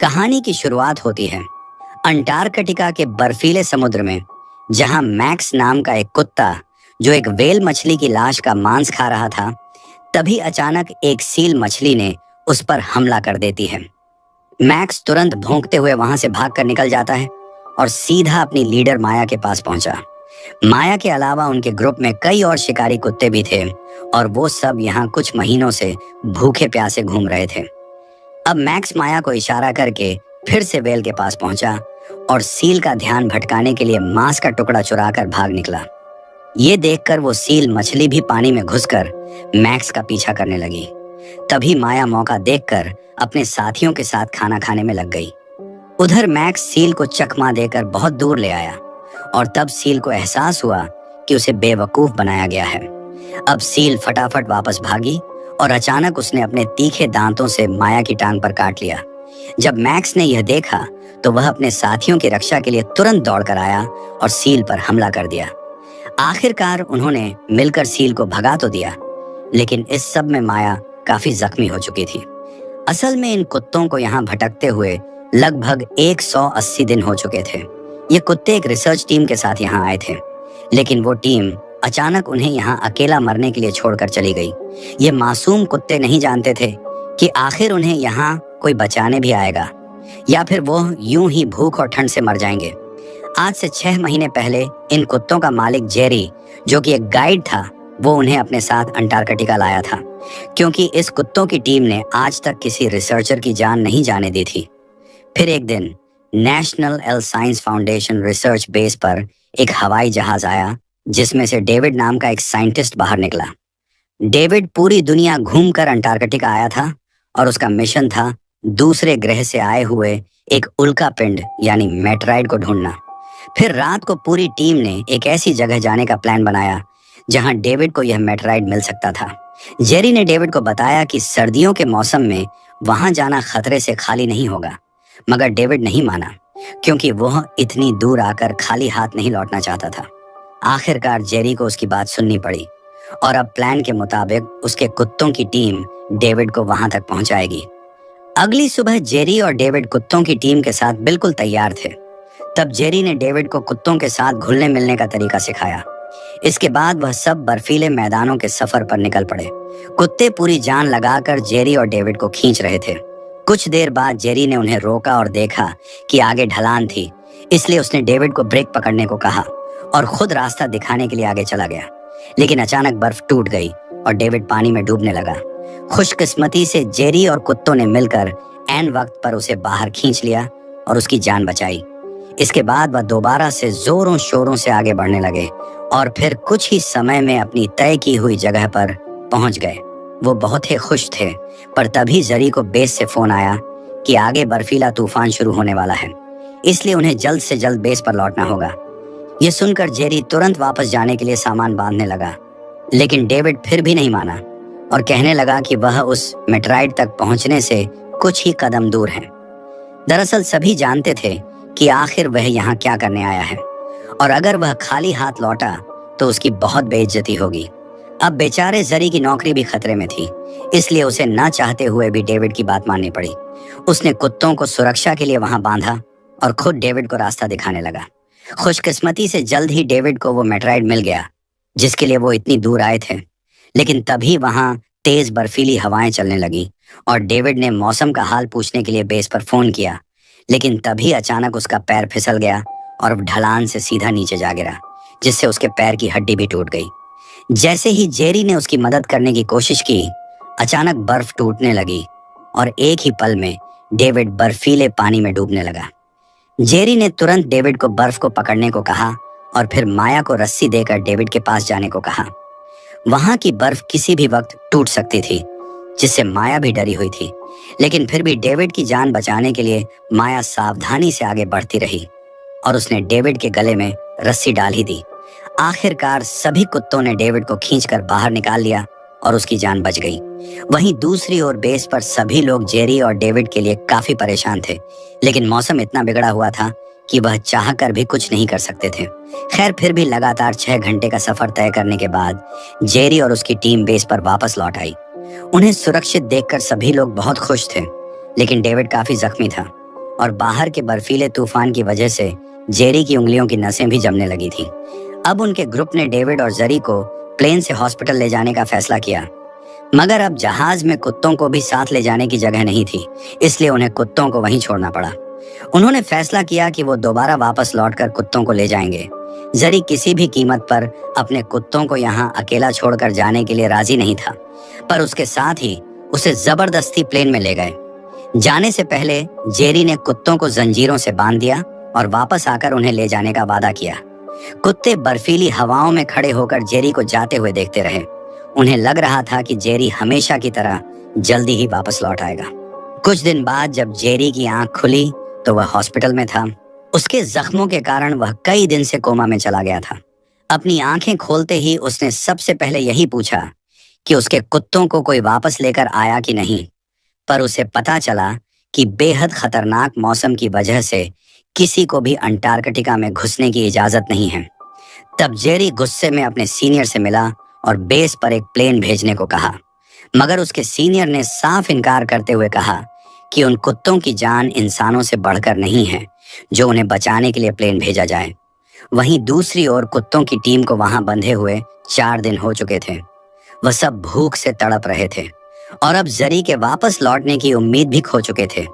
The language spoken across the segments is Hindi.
कहानी की शुरुआत होती है अंटार्कटिका के बर्फीले समुद्र में, जहां मैक्स नाम का एक कुत्ता जो एक व्हेल मछली की लाश का मांस खा रहा था, तभी अचानक एक सील मछली ने उस पर हमला कर देती है। मैक्स तुरंत भौंकते हुए वहां से भागकर निकल जाता है और सीधा अपनी लीडर माया के पास पहुंचा। माया के अलावा उनके ग्रुप में कई और शिकारी कुत्ते भी थे और वो सब यहाँ कुछ महीनों से भूखे प्यासे घूम रहे थे। अब मैक्स माया को इशारा करके फिर से व्हेल के पास पहुंचा और सील का ध्यान भटकाने के लिए मांस का टुकड़ा चुराकर भाग निकला। ये देखकर वो सील मछली भी पानी में घुसकर मैक्स का पीछा करने लगी। तभी माया मौका देखकर अपने साथियों के साथ खाना खाने में लग गई। उधर मैक्स सील को चकमा देकर बहुत दूर ले आया और तब सील को एहसास हुआ कि उसे बेवकूफ बनाया गया है। अब सील फटाफट वापस भागी और अचानक उसने अपने तीखे दांतों से माया की टांग पर काट लिया। जब मैक्स ने यह देखा तो वह अपने साथियों की रक्षा के लिए तुरंत दौड़कर आया और सील पर हमला कर दिया। आखिरकार उन्होंने मिलकर सील को भगा तो दिया, लेकिन इस सब में माया काफी जख्मी हो चुकी थी। असल में इन कुत्तों को यहाँ भटकते हुए लगभग 180 दिन हो चुके थे। ये कुत्ते एक रिसर्च टीम के साथ यहाँ आए थे, लेकिन वो टीम अचानक उन्हें यहाँ अकेला मरने के लिए छोड़कर चली गई। ये मासूम कुत्ते नहीं जानते थे कि आखिर उन्हें यहाँ कोई बचाने भी आएगा या फिर वो यूं ही भूख और ठंड से मर जाएंगे। आज से 6 महीने पहले इन कुत्तों का मालिक जेरी, जो कि एक गाइड था, वो उन्हें अपने साथ अंटार्कटिका लाया था, क्योंकि इस कुत्तों की टीम ने आज तक किसी रिसर्चर की जान नहीं जाने दी थी। फिर एक दिन national L science foundation research base पर एक हवाई जहाज आया, जिसमें से डेविड नाम का एक साइंटिस्ट बाहर निकला। डेविड पूरी दुनिया घूमकर अंटार्कटिका आया था और उसका मिशन था दूसरे ग्रह से आए हुए एक उल्का पिंड यानी मेटराइड को ढूंढना। फिर रात को पूरी टीम ने एक ऐसी जगह जाने का प्लान बनाया जहां डेविड को यह मेटराइड मिल सकता था। जेरी ने डेविड को बताया कि सर्दियों के मौसम में वहां जाना खतरे से खाली नहीं होगा, मगर डेविड नहीं माना, क्योंकि वह इतनी दूर आकर खाली हाथ नहीं लौटना चाहता था। आखिरकार जेरी को उसकी बात सुननी पड़ी और अब प्लान के मुताबिक उसके कुत्तों की टीम डेविड को वहां तक पहुंचाएगी। अगली सुबह जेरी और डेविड कुत्तों की टीम के साथ बिल्कुल तैयार थे। तब जेरी ने डेविड को कुत्तों के साथ घुलने मिलने का तरीका सिखाया। इसके बाद वह सब बर्फीले मैदानों के सफर पर निकल पड़े। कुत्ते पूरी जान लगाकर जेरी और डेविड को खींच रहे थे। कुछ देर बाद जेरी ने उन्हें रोका और देखा कि आगे ढलान थी, इसलिए उसने डेविड को ब्रेक पकड़ने को कहा और खुद रास्ता दिखाने के लिए आगे चला गया। लेकिन अचानक बर्फ टूट गई और डेविड पानी में डूबने लगा। खुशकिस्मती से जेरी और कुत्तों ने मिलकर ऐन वक्त पर उसे बाहर खींच लिया और उसकी जान बचाई। इसके बाद वह दोबारा से जोरों शोरों से आगे बढ़ने लगे और फिर कुछ ही समय में अपनी तय की हुई जगह पर पहुंच गए। वो बहुत ही खुश थे, पर तभी जेरी को बेस से फोन आया कि आगे बर्फीला तूफान शुरू होने वाला है, इसलिए उन्हें जल्द से जल्द बेस पर लौटना होगा। ये सुनकर जेरी तुरंत वापस जाने के लिए सामान बांधने लगा, लेकिन डेविड फिर भी नहीं माना और कहने लगा कि वह उस मेटराइड तक पहुंचने से कुछ ही कदम दूर है। दरअसल सभी जानते थे कि आखिर वह यहाँ क्या करने आया है, और अगर वह खाली हाथ लौटा तो उसकी बहुत बेइज्जती होगी। अब बेचारे जेरी की नौकरी भी खतरे में थी, इसलिए उसे ना चाहते हुए भी डेविड की बात माननी पड़ी। उसने कुत्तों को सुरक्षा के लिए वहां बांधा और खुद डेविड को रास्ता दिखाने लगा। खुशकिस्मती से जल्द ही डेविड को वो मेटराइड मिल गया जिसके लिए वो इतनी दूर आए थे। लेकिन तभी वहां तेज बर्फीली हवाएं चलने लगी और डेविड ने मौसम का हाल पूछने के लिए बेस पर फोन किया, लेकिन तभी अचानक उसका पैर फिसल गया और ढलान से सीधा नीचे जा गिरा, जिससे उसके पैर की हड्डी भी टूट गई। जैसे ही जेरी ने उसकी मदद करने की कोशिश की, अचानक बर्फ टूटने लगी और एक ही पल में डेविड बर्फीले पानी में डूबने लगा। जेरी ने तुरंत डेविड को बर्फ को पकड़ने को कहा और फिर माया को रस्सी देकर डेविड के पास जाने को कहा। वहां की बर्फ किसी भी वक्त टूट सकती थी, जिससे माया भी डरी हुई थी, लेकिन फिर भी डेविड की जान बचाने के लिए माया सावधानी से आगे बढ़ती रही और उसने डेविड के गले में रस्सी डाल ही दी। आखिरकार सभी कुत्तों ने डेविड को खींचकर बाहर निकाल लिया और उसकी जान बच गई। वहीं दूसरी ओर बेस पर सभी लोग जेरी और डेविड के लिए काफी परेशान थे, लेकिन मौसम इतना बिगड़ा हुआ था कि वह चाहकर भी कुछ नहीं कर सकते थे। खैर, फिर भी लगातार 6 घंटे का सफर तय करने के बाद जेरी और उसकी टीम बेस पर वापस लौट आई। उन्हें सुरक्षित देखकर सभी लोग बहुत खुश थे, लेकिन डेविड काफी जख्मी था और बाहर के बर्फीले तूफान की वजह से जेरी की उंगलियों की नसें भी जमने लगी थी। अब उनके ग्रुप ने डेविड और जरी को प्लेन से हॉस्पिटल ले जाने का फैसला किया, मगर अब जहाज में कुत्तों को भी साथ ले जाने की जगह नहीं थी, इसलिए उन्हें कुत्तों को वहीं छोड़ना पड़ा। उन्होंने फैसला किया कि वो दोबारा वापस लौटकर कुत्तों को ले जाएंगे। जरी किसी भी कीमत पर अपने कुत्तों को यहाँ अकेला छोड़कर जाने के लिए राजी नहीं था, पर उसके साथ ही उसे जबरदस्ती प्लेन में ले गए। जाने से पहले जेरी ने कुत्तों को जंजीरों से बांध दिया और वापस आकर उन्हें ले जाने का वादा किया। कुत्ते बर्फीली हवाओं में खड़े होकर जेरी को जाते हुए देखते रहे। उन्हें लग रहा था कि जेरी हमेशा की तरह जल्दी ही वापस लौट आएगा। कुछ दिन बाद जब जेरी की आंख खुली तो वह हॉस्पिटल में था। उसके जख्मों के कारण वह कई दिन से कोमा में चला गया था। अपनी आंखें खोलते ही उसने सबसे पहले यही पूछा कि उसके कुत्तों को कोई वापस लेकर आया कि नहीं, पर उसे पता चला कि बेहद खतरनाक मौसम की वजह से किसी को भी अंटार्कटिका में घुसने की इजाजत नहीं है। तब जेरी गुस्से में अपने सीनियर से मिला और बेस पर एक प्लेन भेजने को कहा, मगर उसके सीनियर ने साफ इनकार करते हुए कहा कि उन कुत्तों की जान इंसानों से बढ़कर नहीं है जो उन्हें बचाने के लिए प्लेन भेजा जाए। वहीं दूसरी ओर कुत्तों की टीम को वहां बंधे हुए 4 दिन हो चुके थे। वह सब भूख से तड़प रहे थे और अब जरी के वापस लौटने की उम्मीद भी खो चुके थे।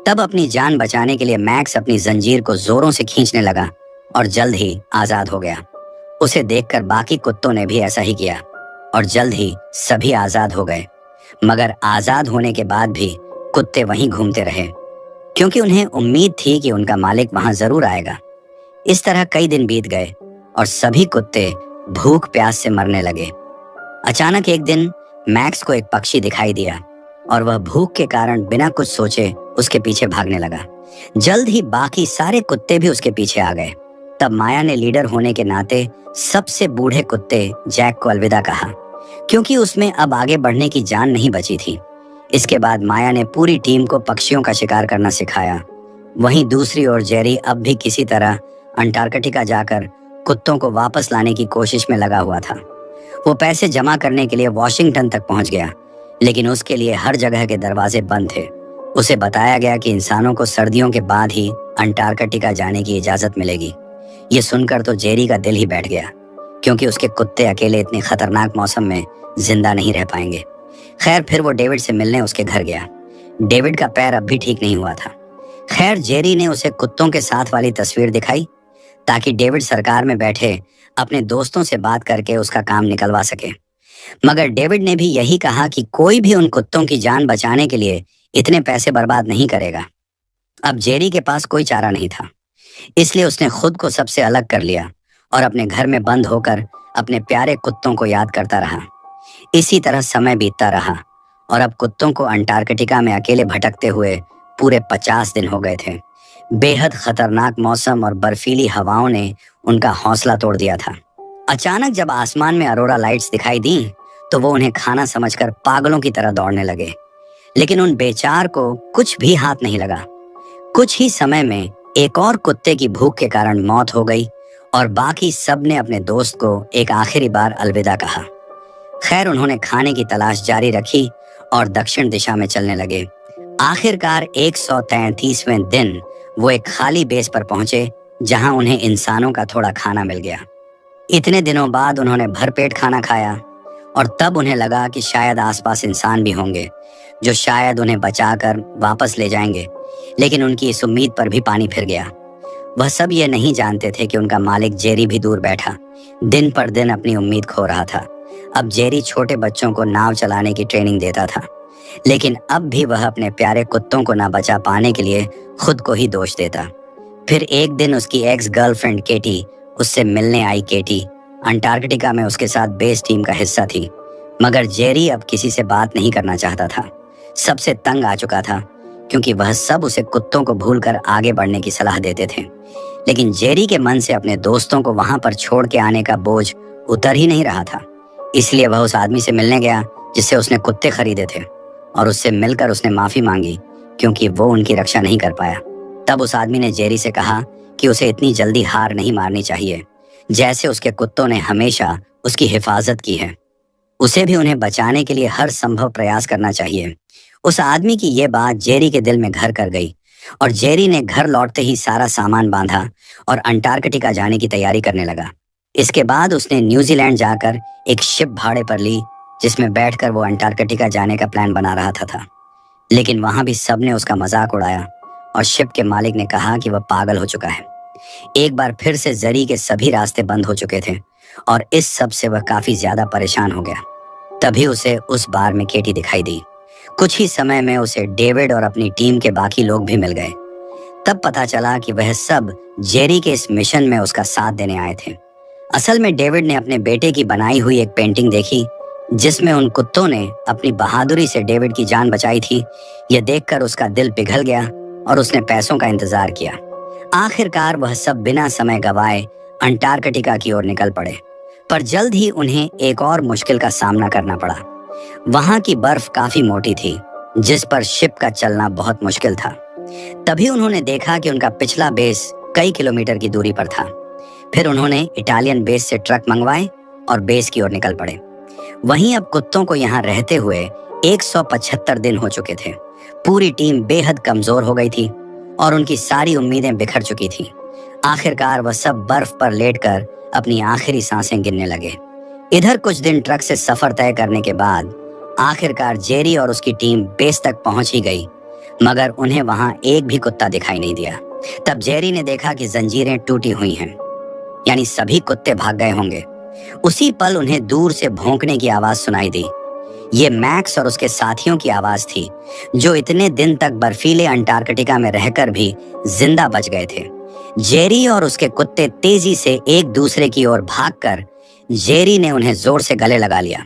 तब अपनी जान बचाने के लिए मैक्स अपनी जंजीर को जोरों से खींचने लगा और जल्द ही आजाद हो गया। उसे देखकर बाकी कुत्तों ने भी ऐसा ही किया और जल्द ही सभी आजाद हो गए। मगर आजाद होने के बाद भी कुत्ते वहीं घूमते रहे, क्योंकि उन्हें उम्मीद थी कि उनका मालिक वहां जरूर आएगा। इस तरह कई दिन बीत गए और सभी कुत्ते भूख प्यास से मरने लगे। अचानक एक दिन मैक्स को एक पक्षी दिखाई दिया और वह भूख के कारण बिना कुछ सोचे उसके पीछे भागने लगा। जल्द ही बाकी सारे कुत्ते भी उसके पीछे आ गए। तब माया ने लीडर होने के नाते सबसे बूढ़े कुत्ते जैक को अलविदा कहा, क्योंकि उसमें अब आगे बढ़ने की जान नहीं बची थी। इसके बाद माया ने पूरी टीम को पक्षियों का शिकार करना सिखाया। वहीं दूसरी ओर जेरी अब भी किसी तरह अंटार्कटिका जाकर कुत्तों को वापस लाने की कोशिश में लगा हुआ था। वो पैसे जमा करने के लिए वॉशिंगटन तक पहुंच गया, लेकिन उसके लिए हर जगह के दरवाजे बंद थे। उसे बताया गया कि इंसानों को सर्दियों के बाद ही अंटार्कटिका जाने की इजाजत मिलेगी। ये सुनकर तो जेरी का दिल ही बैठ गया, क्योंकि उसके कुत्ते अकेले इतने खतरनाक मौसम में जिंदा नहीं रह पाएंगे। खैर, फिर वो डेविड से मिलने उसके घर गया। डेविड का पैर अब भी ठीक नहीं हुआ था। खैर, जेरी ने उसे कुत्तों के साथ वाली तस्वीर दिखाई ताकि डेविड सरकार में बैठे अपने दोस्तों से बात करके उसका काम निकलवा सके। मगर डेविड ने भी यही कहा कि कोई भी उन कुत्तों की जान बचाने के लिए इतने पैसे बर्बाद नहीं करेगा। अब जेरी के पास कोई चारा नहीं था, इसलिए उसने खुद को सबसे अलग कर लिया और अपने घर में बंद होकर अपने प्यारे कुत्तों को याद करता रहा। इसी तरह समय बीतता रहा और अब कुत्तों को अंटार्कटिका में अकेले भटकते हुए पूरे 50 दिन हो गए थे। बेहद खतरनाक मौसम और बर्फीली हवाओं ने उनका हौसला तोड़ दिया था। अचानक जब आसमान में अरोरा लाइट्स दिखाई दी तो वो उन्हें खाना समझकर पागलों की तरह दौड़ने लगे, लेकिन उन बेचार को कुछ भी हाथ नहीं लगा। कुछ ही समय में एक और कुत्ते की भूख के कारण मौत हो गई और बाकी सब ने अपने दोस्त को एक आखिरी बार अलविदा कहा। खैर, उन्होंने खाने की तलाश जारी रखी और दक्षिण दिशा में चलने लगे। आखिरकार 133वें दिन वो एक खाली बेस पर पहुंचे, जहां उन्हें इंसानों का थोड़ा खाना मिल गया। इतने दिनों बाद उन्होंने भरपेट खाना खाया और तब उन्हें लगा कि शायद आसपास इंसान भी होंगे जो शायद उन्हें बचाकर वापस ले जाएंगे, लेकिन उनकी इस उम्मीद पर भी पानी फिर गया। वह सब ये नहीं जानते थे कि उनका मालिक जेरी भी दूर बैठा दिन पर दिन अपनी उम्मीद खो रहा था। अब जेरी छोटे बच्चों को नाव चलाने की ट्रेनिंग देता था, लेकिन अब भी वह अपने प्यारे कुत्तों को ना बचा पाने के लिए खुद को ही दोष देता। फिर एक दिन उसकी एक्स गर्लफ्रेंड केटी उससे मिलने आई। केटी अंटार्कटिका में उसके साथ बेस टीम का हिस्सा थी, मगर जेरी अब किसी से बात नहीं करना चाहता था। सबसे तंग आ चुका था, क्योंकि वह सब उसे कुत्तों को भूलकर आगे बढ़ने की सलाह देते थे। लेकिन जेरी के मन से अपने दोस्तों को वहां पर छोड़ के आने का बोझ उतर ही नहीं रहा था। इसलिए वह उस आदमी से मिलने गया जिससे उसने कुत्ते खरीदे थे, और उससे मिलकर उसने माफी मांगी क्योंकि वो उनकी रक्षा नहीं कर पाया। तब उस आदमी ने जेरी से कहा कि उसे इतनी जल्दी हार नहीं मारनी चाहिए, जैसे उसके कुत्तों ने हमेशा उसकी हिफाजत की है। उसे भी उन्हें बचाने के लिए हर संभव प्रयास करना चाहिए। उस आदमी की ये बात जेरी के दिल में घर कर गई, और जेरी ने घर लौटते ही सारा सामान बांधा और अंटार्कटिका जाने की तैयारी करने लगा। इसके बाद उसने न्यूजीलैंड जाकर एक शिप भाड़े पर ली, जिसमें बैठकर वो अंटार्कटिका जाने का प्लान बना रहा था। लेकिन वहां भी सबने उसका मजाक उड़ाया और शिप के मालिक ने कहा कि वह पागल हो चुका है। एक बार फिर से जरी के सभी रास्ते बंद हो चुके थे और इस सब से वह काफी ज्यादा परेशान हो गया। तभी उसे उस बार में केटी दिखाई दी। कुछ ही समय में उसे डेविड और अपनी टीम के बाकी लोग भी मिल गए। तब पता चला कि वह सब जेरी के इस मिशन में उसका साथ देने आए थे। असल में डेविड ने अपने बेटे की बनाई हुई एक पेंटिंग देखी, जिसमें उन कुत्तों ने अपनी बहादुरी से डेविड की जान बचाई थी। यह देखकर उसका दिल पिघल गया और उसने पैसों का इंतजार किया। आखिरकार वह सब बिना समय गवाए अंटार्कटिका की ओर निकल पड़े, पर जल्द ही उन्हें एक और मुश्किल का सामना करना पड़ा। वहां की बर्फ काफी मोटी थी, जिस पर शिप का चलना बहुत मुश्किल था। तभी उन्होंने देखा कि उनका पिछला बेस कई किलोमीटर की दूरी पर था। फिर उन्होंने इटालियन बेस से ट्रक मंगवाए और बेस की ओर निकल पड़े। वहीं अब कुत्तों को यहाँ रहते हुए 175 दिन हो चुके थे। पूरी टीम बेहद कमजोर हो गई थी और उनकी सारी उम्मीदें बिखर चुकी थी। आखिरकार वह सब बर्फ पर लेटकर अपनी आखिरी सांसें गिनने लगे। इधर कुछ दिन ट्रक से सफर तय करने के बाद आखिरकार जेरी और उसकी टीम बेस तक पहुंच ही गई, मगर उन्हें वहां एक भी कुत्ता दिखाई नहीं दिया। तब जेरी ने देखा कि जंजीरें टूटी हुई हैं, यानी सभी कुत्ते भाग गए होंगे। उसी पल उन्हें दूर से भौंकने की आवाज सुनाई दी। ये मैक्स और उसके साथियों की आवाज थी, जो इतने दिन तक बर्फीले अंटार्कटिका में रहकर भी जिंदा बच गए थे। जेरी और उसके कुत्ते तेजी से एक दूसरे की ओर भागकर जेरी ने उन्हें जोर से गले लगा लिया।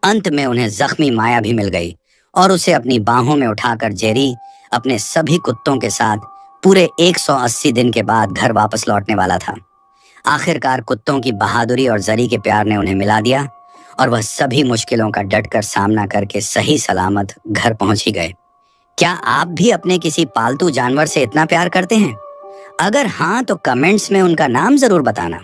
अंत में उन्हें जख्मी माया भी मिल गई और उसे अपनी बाहों में उठाकर जेरी अपने सभी कुत्तों के साथ पूरे 180 दिन के बाद घर वापस लौटने वाला था। आखिरकार कुत्तों की बहादुरी और जरी के प्यार ने उन्हें मिला दिया और वह सभी मुश्किलों का डटकर सामना करके सही सलामत घर पहुंच ही गए। क्या आप भी अपने किसी पालतू जानवर से इतना प्यार करते हैं? अगर हाँ, तो कमेंट्स में उनका नाम जरूर बताना।